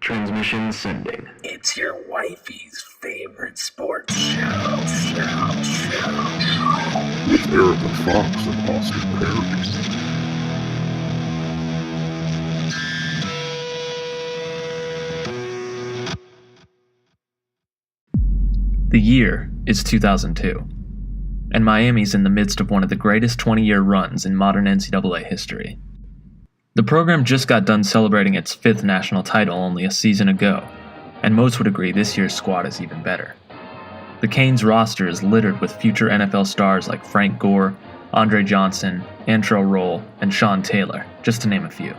Transmission sending. It's your wifey's favorite sports show. With Erica Fox and Austin Perry. The year is 2002, and Miami's in the midst of one of the greatest 20-year runs in modern NCAA history. The program just got done celebrating its 5th national title only a season ago, and most would agree this year's squad is even better. The Canes roster is littered with future NFL stars like Frank Gore, Andre Johnson, Antrell Roll, and Sean Taylor, just to name a few.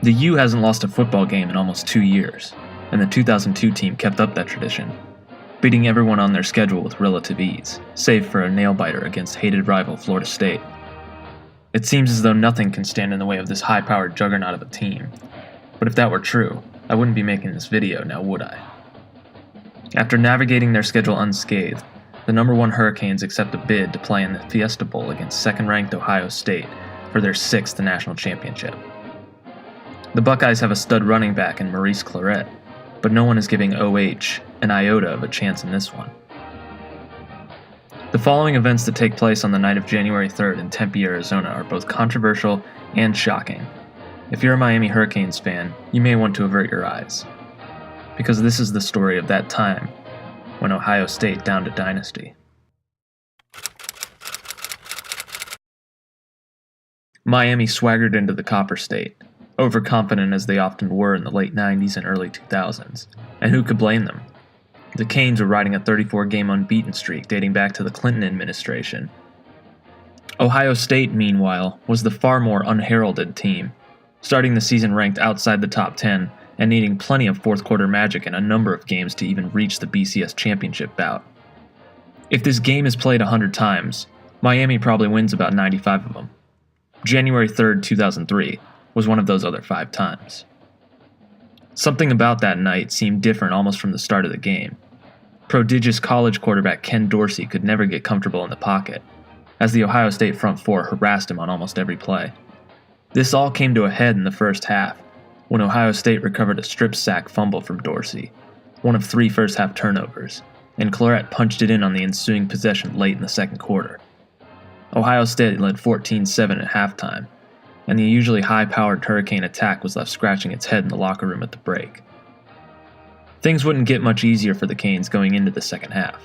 The U hasn't lost a football game in almost 2 years, and the 2002 team kept up that tradition, beating everyone on their schedule with relative ease, save for a nail-biter against hated rival Florida State. It seems as though nothing can stand in the way of this high-powered juggernaut of a team, but if that were true, I wouldn't be making this video, now would I? After navigating their schedule unscathed, the number 1 Hurricanes accept a bid to play in the Fiesta Bowl against second-ranked Ohio State for their 6th national championship. The Buckeyes have a stud running back in Maurice Clarett, but no one is giving OH an iota of a chance in this one. The following events that take place on the night of January 3rd in Tempe, Arizona are both controversial and shocking. If you're a Miami Hurricanes fan, you may want to avert your eyes, because this is the story of that time when Ohio State downed a dynasty. Miami swaggered into the Copper State, overconfident as they often were in the late 90s and early 2000s, and who could blame them? The Canes were riding a 34-game unbeaten streak dating back to the Clinton administration. Ohio State, meanwhile, was the far more unheralded team, starting the season ranked outside the top 10 and needing plenty of fourth-quarter magic in a number of games to even reach the BCS championship bout. If this game is played 100 times, Miami probably wins about 95 of them. January 3rd, 2003 was one of those other 5 times. Something about that night seemed different almost from the start of the game. Prodigious college quarterback Ken Dorsey could never get comfortable in the pocket, as the Ohio State front four harassed him on almost every play. This all came to a head in the first half, when Ohio State recovered a strip sack fumble from Dorsey, one of 3 first-half turnovers, and Clarett punched it in on the ensuing possession late in the second quarter. Ohio State led 14-7 at halftime, and the usually high-powered Hurricane attack was left scratching its head in the locker room at the break. Things wouldn't get much easier for the Canes going into the second half.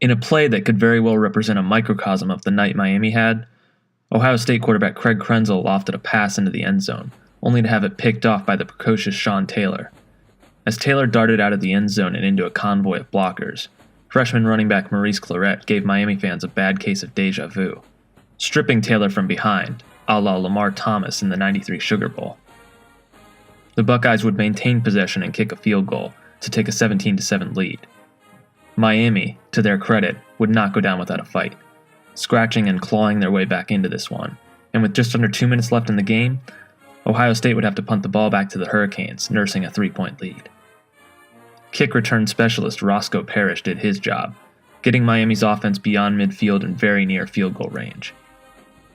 In a play that could very well represent a microcosm of the night Miami had, Ohio State quarterback Craig Krenzel lofted a pass into the end zone, only to have it picked off by the precocious Sean Taylor. As Taylor darted out of the end zone and into a convoy of blockers, freshman running back Maurice Clarett gave Miami fans a bad case of deja vu, stripping Taylor from behind, a la Lamar Thomas in the '93 Sugar Bowl. The Buckeyes would maintain possession and kick a field goal to take a 17-7 lead. Miami, to their credit, would not go down without a fight, scratching and clawing their way back into this one, and with just under 2 minutes left in the game, Ohio State would have to punt the ball back to the Hurricanes, nursing a 3-point lead. Kick return specialist Roscoe Parrish did his job, getting Miami's offense beyond midfield and very near field goal range.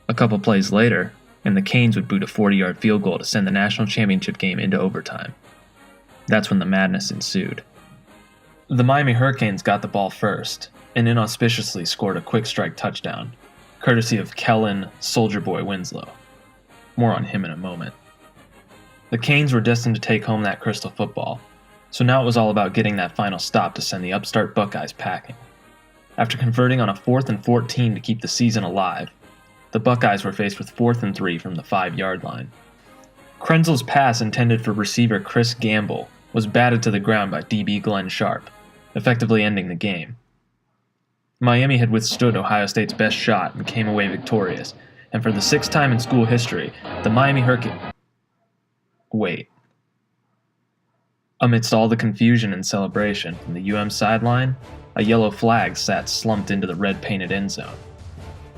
A couple plays later, and the Canes would boot a 40-yard field goal to send the national championship game into overtime. That's when the madness ensued. The Miami Hurricanes got the ball first, and inauspiciously scored a quick strike touchdown, courtesy of Kellen Soldier Boy Winslow. More on him in a moment. The Canes were destined to take home that crystal football, so now it was all about getting that final stop to send the upstart Buckeyes packing. After converting on a 4th and 14 to keep the season alive, the Buckeyes were faced with 4th and 3 from the 5-yard line. Krenzel's pass intended for receiver Chris Gamble was batted to the ground by DB Glenn Sharp, effectively ending the game. Miami had withstood Ohio State's best shot and came away victorious, and for the 6th time in school history, the Miami Hurricanes... Wait. Amidst all the confusion and celebration from the UM sideline, a yellow flag sat slumped into the red-painted end zone.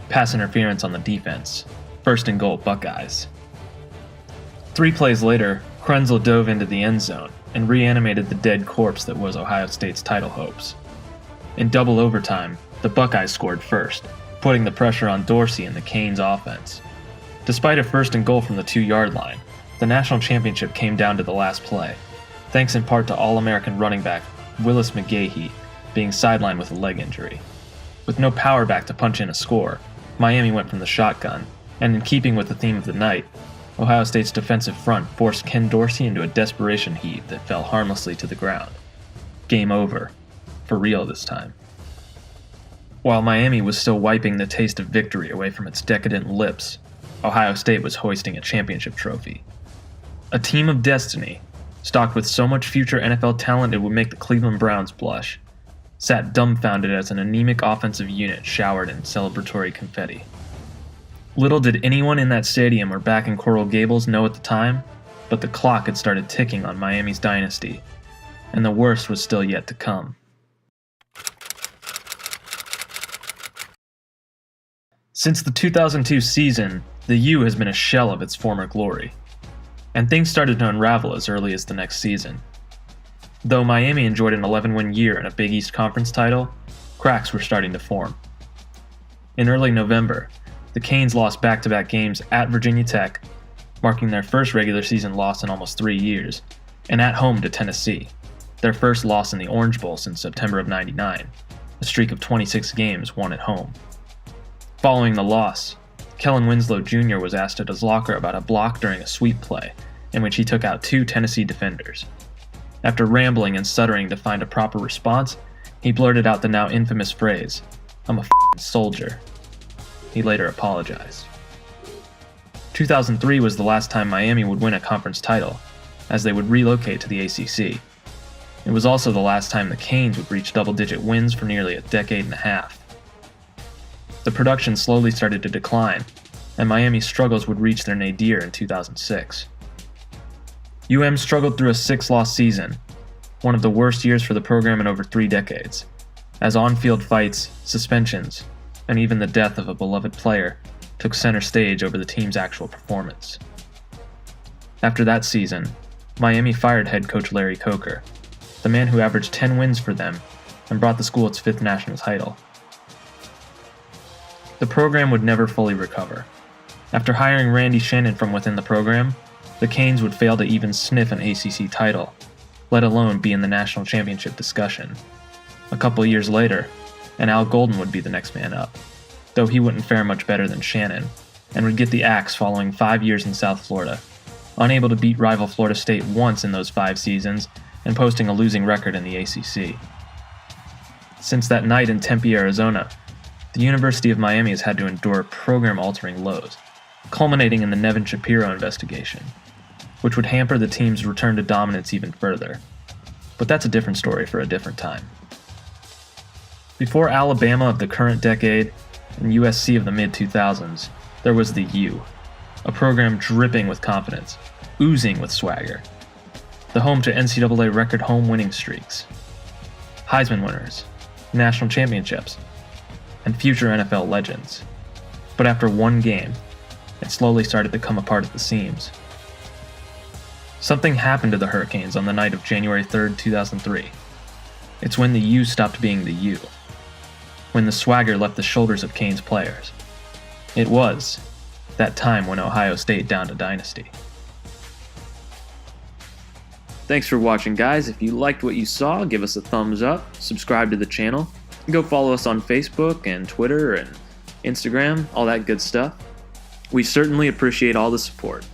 Pass interference on the defense. 1st and goal, Buckeyes. 3 plays later, Krenzel dove into the end zone and reanimated the dead corpse that was Ohio State's title hopes. In double overtime, the Buckeyes scored first, putting the pressure on Dorsey and the Canes offense. Despite a 1st and goal from the 2-yard line, The national championship came down to the last play, thanks in part to All-American running back Willis McGahee being sidelined with a leg injury. With no power back to punch in a score, Miami went from the shotgun, and in keeping with the theme of the night, Ohio State's defensive front forced Ken Dorsey into a desperation heave that fell harmlessly to the ground. Game over. For real this time. While Miami was still wiping the taste of victory away from its decadent lips, Ohio State was hoisting a championship trophy. A team of destiny, stocked with so much future NFL talent it would make the Cleveland Browns blush, sat dumbfounded as an anemic offensive unit showered in celebratory confetti. Little did anyone in that stadium or back in Coral Gables know at the time, but the clock had started ticking on Miami's dynasty, and the worst was still yet to come. Since the 2002 season, the U has been a shell of its former glory, and things started to unravel as early as the next season. Though Miami enjoyed an 11-win year and a Big East Conference title, cracks were starting to form. In early November, the Canes lost back-to-back games at Virginia Tech, marking their first regular season loss in almost 3 years, and at home to Tennessee, their first loss in the Orange Bowl since September of '99, a streak of 26 games won at home. Following the loss, Kellen Winslow Jr. was asked at his locker about a block during a sweep play, in which he took out 2 Tennessee defenders. After rambling and stuttering to find a proper response, he blurted out the now infamous phrase, "I'm a f***ing soldier." He later apologized. 2003 was the last time Miami would win a conference title, as they would relocate to the ACC. It was also the last time the Canes would reach double-digit wins for nearly a decade and a half. The production slowly started to decline, and Miami's struggles would reach their nadir in 2006. UM struggled through a 6-loss season, one of the worst years for the program in over 3 decades, as on-field fights, suspensions, and even the death of a beloved player took center stage over the team's actual performance. After that season, Miami fired head coach Larry Coker, the man who averaged 10 wins for them and brought the school its 5th national title. The program would never fully recover. After hiring Randy Shannon from within the program, the Canes would fail to even sniff an ACC title, let alone be in the national championship discussion. A couple years later, and Al Golden would be the next man up, though he wouldn't fare much better than Shannon, and would get the axe following 5 years in South Florida, unable to beat rival Florida State once in those 5 seasons, and posting a losing record in the ACC. Since that night in Tempe, Arizona, the University of Miami has had to endure program-altering lows, culminating in the Nevin Shapiro investigation, which would hamper the team's return to dominance even further. But that's a different story for a different time. Before Alabama of the current decade and USC of the mid-2000s, there was the U, a program dripping with confidence, oozing with swagger, the home to NCAA record home winning streaks, Heisman winners, national championships, and future NFL legends. But after one game, it slowly started to come apart at the seams. Something happened to the Hurricanes on the night of January 3rd, 2003. It's when the U stopped being the U, when the swagger left the shoulders of Canes players. It was that time when Ohio State downed a dynasty. Thanks for watching, guys. If you liked what you saw, give us a thumbs up, subscribe to the channel, and go follow us on Facebook and Twitter and Instagram, all that good stuff. We certainly appreciate all the support.